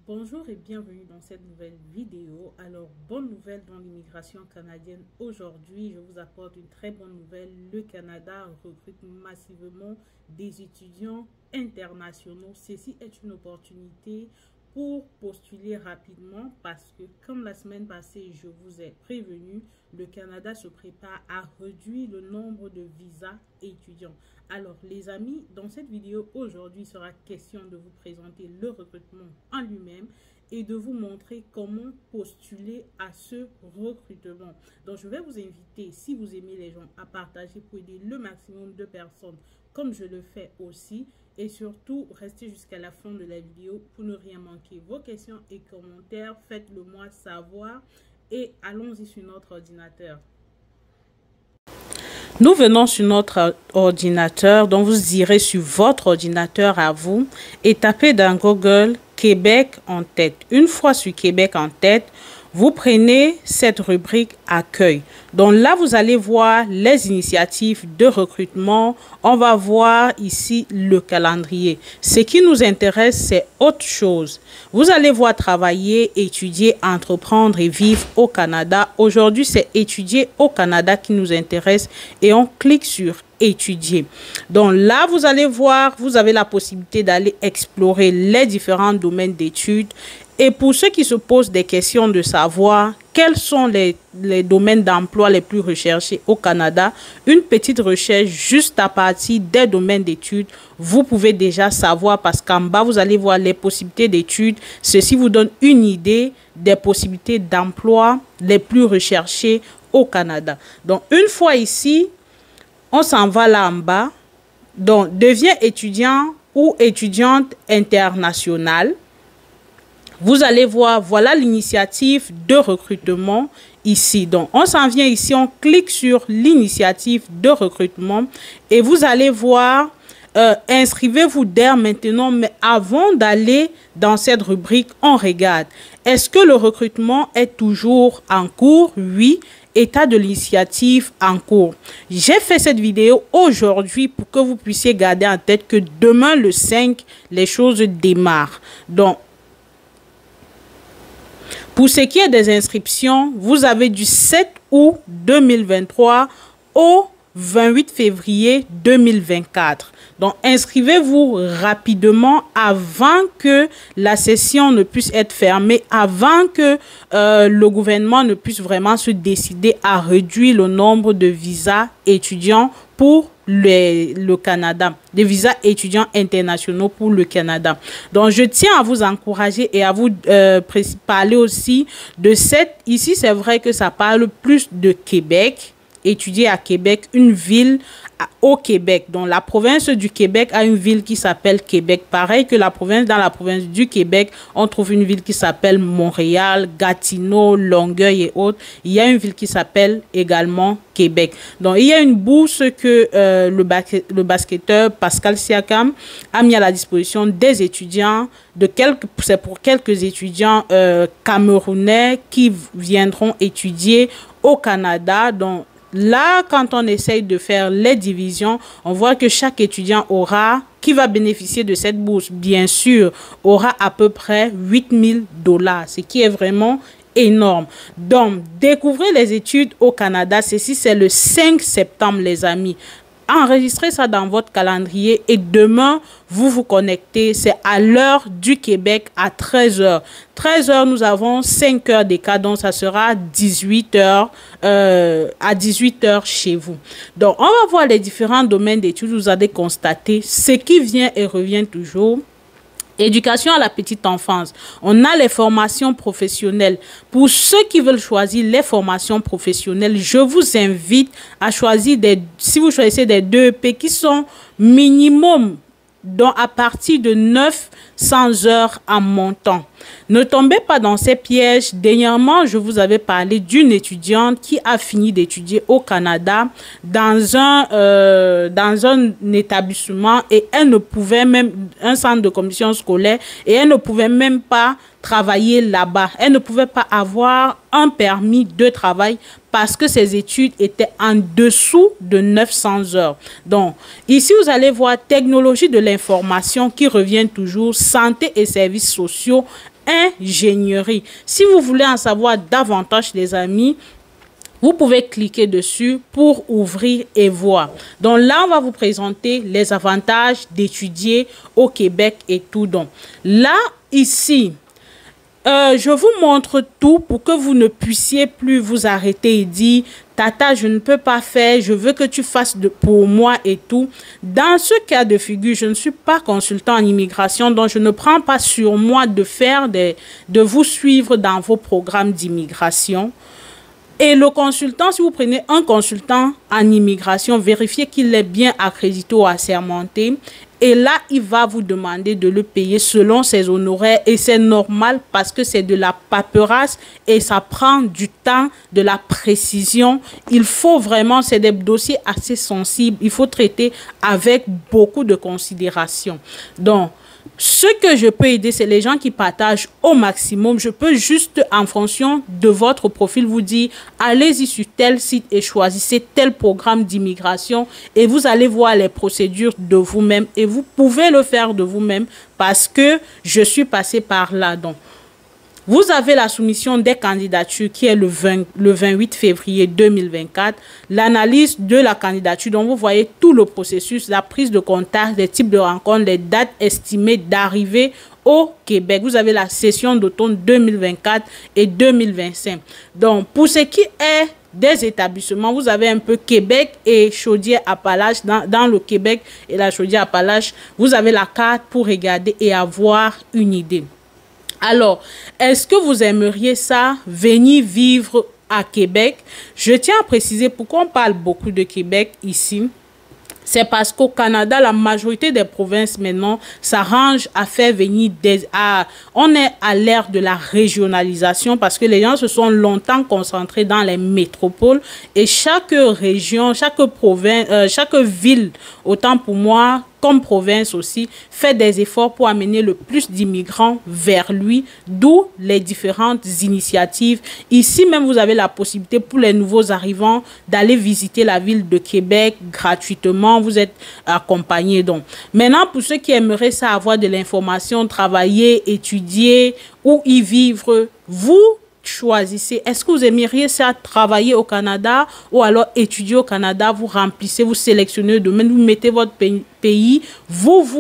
Bonjour et bienvenue dans cette nouvelle vidéo. Alors, bonne nouvelle dans l'immigration canadienne. Aujourd'hui, je vous apporte une très bonne nouvelle. Le Canada recrute massivement des étudiants internationaux. Ceci est une opportunité pour postuler rapidement parce que, comme la semaine passée, je vous ai prévenu, le Canada se prépare à réduire le nombre de visas étudiants. Alors, les amis, dans cette vidéo, aujourd'hui, il sera question de vous présenter le recrutement en lui-même et de vous montrer comment postuler à ce recrutement. Donc, je vais vous inviter, si vous aimez les gens, à partager pour aider le maximum de personnes, comme je le fais aussi. Et surtout, restez jusqu'à la fin de la vidéo pour ne rien manquer. Vos questions et commentaires, faites-le moi savoir. Et allons-y sur notre ordinateur. Nous venons sur notre ordinateur, donc vous irez sur votre ordinateur à vous et tapez dans Google Québec en tête. Une fois sur Québec en tête, vous prenez cette rubrique accueil. Donc là, vous allez voir les initiatives de recrutement. On va voir ici le calendrier. Ce qui nous intéresse, c'est autre chose. Vous allez voir travailler, étudier, entreprendre et vivre au Canada. Aujourd'hui, c'est étudier au Canada qui nous intéresse et on clique sur étudier. Donc là, vous allez voir, vous avez la possibilité d'aller explorer les différents domaines d'études. Et pour ceux qui se posent des questions de savoir quels sont les domaines d'emploi les plus recherchés au Canada, une petite recherche juste à partir des domaines d'études, vous pouvez déjà savoir parce qu'en bas, vous allez voir les possibilités d'études. Ceci vous donne une idée des possibilités d'emploi les plus recherchées au Canada. Donc, une fois ici, on s'en va là en bas. Donc, deviens étudiant ou étudiante internationale. Vous allez voir, voilà l'initiative de recrutement ici. Donc, on s'en vient ici, on clique sur l'initiative de recrutement et vous allez voir, inscrivez-vous dès maintenant. Mais avant d'aller dans cette rubrique, on regarde. Est-ce que le recrutement est toujours en cours? Oui. État de l'initiative en cours. J'ai fait cette vidéo aujourd'hui pour que vous puissiez garder en tête que demain, le 5, les choses démarrent. Donc, pour ce qui est des inscriptions, vous avez du 7 août 2023 au 28 février 2024. Donc, inscrivez-vous rapidement avant que la session ne puisse être fermée, avant que le gouvernement ne puisse vraiment se décider à réduire le nombre de visas étudiants pour le Canada, des visas étudiants internationaux pour le Canada. Donc, je tiens à vous encourager et à vous parler aussi de cette... Ici, c'est vrai que ça parle plus de Québec, étudier à Québec, une ville au Québec. Donc, la province du Québec a une ville qui s'appelle Québec. Pareil que dans la province du Québec, on trouve une ville qui s'appelle Montréal, Gatineau, Longueuil et autres. Il y a une ville qui s'appelle également Québec. Donc, il y a une bourse que le basketteur Pascal Siakam a mis à la disposition des étudiants. C'est pour quelques étudiants camerounais qui viendront étudier au Canada. Donc, là, quand on essaye de faire les divisions, on voit que chaque étudiant qui va bénéficier de cette bourse, bien sûr, aura à peu près 8 000 $, ce qui est vraiment énorme. Donc, découvrez les études au Canada. Ceci, c'est le 5 septembre, les amis. Enregistrez ça dans votre calendrier et demain, vous vous connectez. C'est à l'heure du Québec à 13 h. 13 h, nous avons 5 heures d'écart, donc ça sera 18 h à 18 h chez vous. Donc, on va voir les différents domaines d'études. Vous allez constater ce qui vient et revient toujours. Éducation à la petite enfance. On a les formations professionnelles. Pour ceux qui veulent choisir les formations professionnelles, je vous invite à choisir si vous choisissez des 2 EP qui sont minimum, donc à partir de 900 heures en montant. Ne tombez pas dans ces pièges. Dernièrement, je vous avais parlé d'une étudiante qui a fini d'étudier au Canada dans un établissement et elle ne pouvait même, un centre de commission scolaire, et elle ne pouvait même pas travailler là-bas. Elle ne pouvait pas avoir un permis de travail parce que ses études étaient en dessous de 900 heures. Donc, ici, vous allez voir technologie de l'information qui revient toujours, santé et services sociaux, ingénierie. Si vous voulez en savoir davantage, les amis, vous pouvez cliquer dessus pour ouvrir et voir. Donc là, on va vous présenter les avantages d'étudier au Québec et tout. Donc là, ici, je vous montre tout pour que vous ne puissiez plus vous arrêter et dire « Tata, je ne peux pas faire, je veux que tu fasses pour moi et tout. » Dans ce cas de figure, je ne suis pas consultant en immigration, donc je ne prends pas sur moi de vous suivre dans vos programmes d'immigration. Et le consultant, si vous prenez un consultant en immigration, vérifiez qu'il est bien accrédité ou assermenté. Et là, il va vous demander de le payer selon ses honoraires. Et c'est normal parce que c'est de la paperasse et ça prend du temps, de la précision. Il faut vraiment, c'est des dossiers assez sensibles. Il faut traiter avec beaucoup de considération. Donc, ce que je peux aider, c'est les gens qui partagent au maximum. Je peux juste, en fonction de votre profil, vous dire, allez-y sur tel site et choisissez tel programme d'immigration et vous allez voir les procédures de vous-même et vous pouvez le faire de vous-même parce que je suis passé par là. Donc, vous avez la soumission des candidatures qui est le 28 février 2024. L'analyse de la candidature, donc vous voyez tout le processus, la prise de contact, les types de rencontres, les dates estimées d'arrivée au Québec. Vous avez la session d'automne 2024 et 2025. Donc, pour ce qui est des établissements, vous avez un peu Québec et Chaudière-Appalaches. Dans le Québec et la Chaudière-Appalaches, vous avez la carte pour regarder et avoir une idée. Alors, est-ce que vous aimeriez ça, venir vivre à Québec? Je tiens à préciser pourquoi on parle beaucoup de Québec ici. C'est parce qu'au Canada, la majorité des provinces maintenant s'arrangent à faire venir on est à l'ère de la régionalisation parce que les gens se sont longtemps concentrés dans les métropoles et chaque région, chaque province, chaque ville, autant pour moi, comme province aussi, fait des efforts pour amener le plus d'immigrants vers lui, d'où les différentes initiatives. Ici même, vous avez la possibilité pour les nouveaux arrivants d'aller visiter la ville de Québec gratuitement. Vous êtes accompagnés. Donc, maintenant, pour ceux qui aimeraient ça, avoir de l'information, travailler, étudier ou y vivre, vous choisissez. Est-ce que vous aimeriez ça travailler au Canada ou alors étudier au Canada? Vous remplissez, vous sélectionnez le domaine, vous mettez votre pays, vous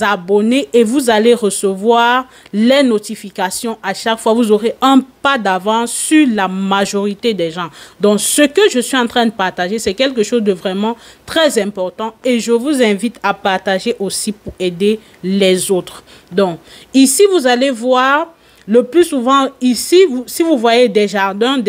abonnez et vous allez recevoir les notifications à chaque fois. Vous aurez un pas d'avance sur la majorité des gens. Donc, ce que je suis en train de partager, c'est quelque chose de vraiment très important et je vous invite à partager aussi pour aider les autres. Donc, ici, vous allez voir le plus souvent, ici, si vous voyez Desjardins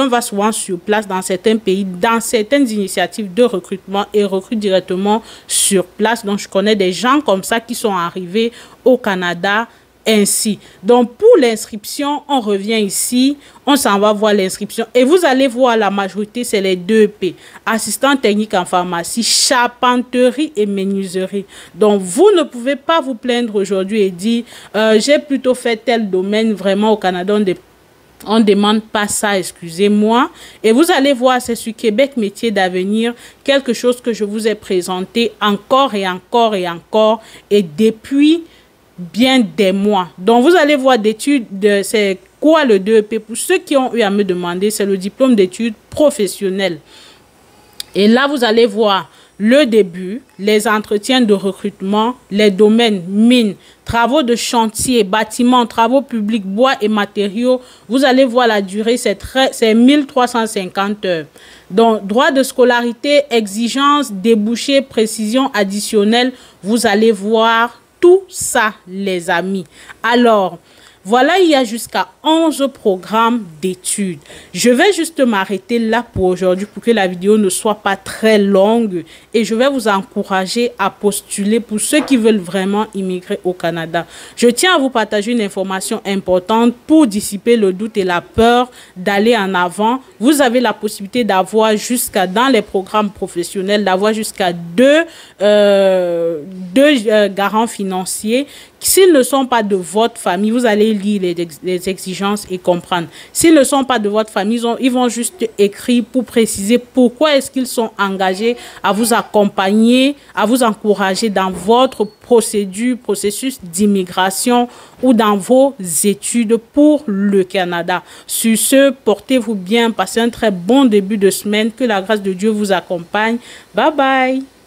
va souvent sur place dans certains pays, dans certaines initiatives de recrutement et recrute directement sur place. Donc, je connais des gens comme ça qui sont arrivés au Canada ainsi. Donc, pour l'inscription, on revient ici, on s'en va voir l'inscription et vous allez voir la majorité, c'est les 2 P. Assistant technique en pharmacie, charpenterie et menuiserie. Donc, vous ne pouvez pas vous plaindre aujourd'hui et dire j'ai plutôt fait tel domaine. Vraiment, au Canada, on ne demande pas ça, excusez-moi. Et vous allez voir, c'est sur Québec Métiers d'Avenir, quelque chose que je vous ai présenté encore et encore et encore et depuis bien des mois. Donc, vous allez voir d'études, c'est quoi le 2EP? Pour ceux qui ont eu à me demander, c'est le diplôme d'études professionnelles. Et là, vous allez voir le début, les entretiens de recrutement, les domaines mines, travaux de chantier, bâtiments, travaux publics, bois et matériaux. Vous allez voir la durée, c'est 1350 heures. Donc, droit de scolarité, exigences, débouchés, précision additionnelle. Vous allez voir tout ça, les amis. Alors, voilà, il y a jusqu'à 11 programmes d'études. Je vais juste m'arrêter là pour aujourd'hui pour que la vidéo ne soit pas très longue et je vais vous encourager à postuler pour ceux qui veulent vraiment immigrer au Canada. Je tiens à vous partager une information importante pour dissiper le doute et la peur d'aller en avant. Vous avez la possibilité d'avoir jusqu'à, dans les programmes professionnels, d'avoir jusqu'à deux garants financiers. S'ils ne sont pas de votre famille, vous allez savez lire les exigences et comprendre. S'ils ne sont pas de votre famille, ils vont juste écrire pour préciser pourquoi est-ce qu'ils sont engagés à vous accompagner, à vous encourager dans votre processus d'immigration ou dans vos études pour le Canada. Sur ce, portez-vous bien, passez un très bon début de semaine, que la grâce de Dieu vous accompagne. Bye bye.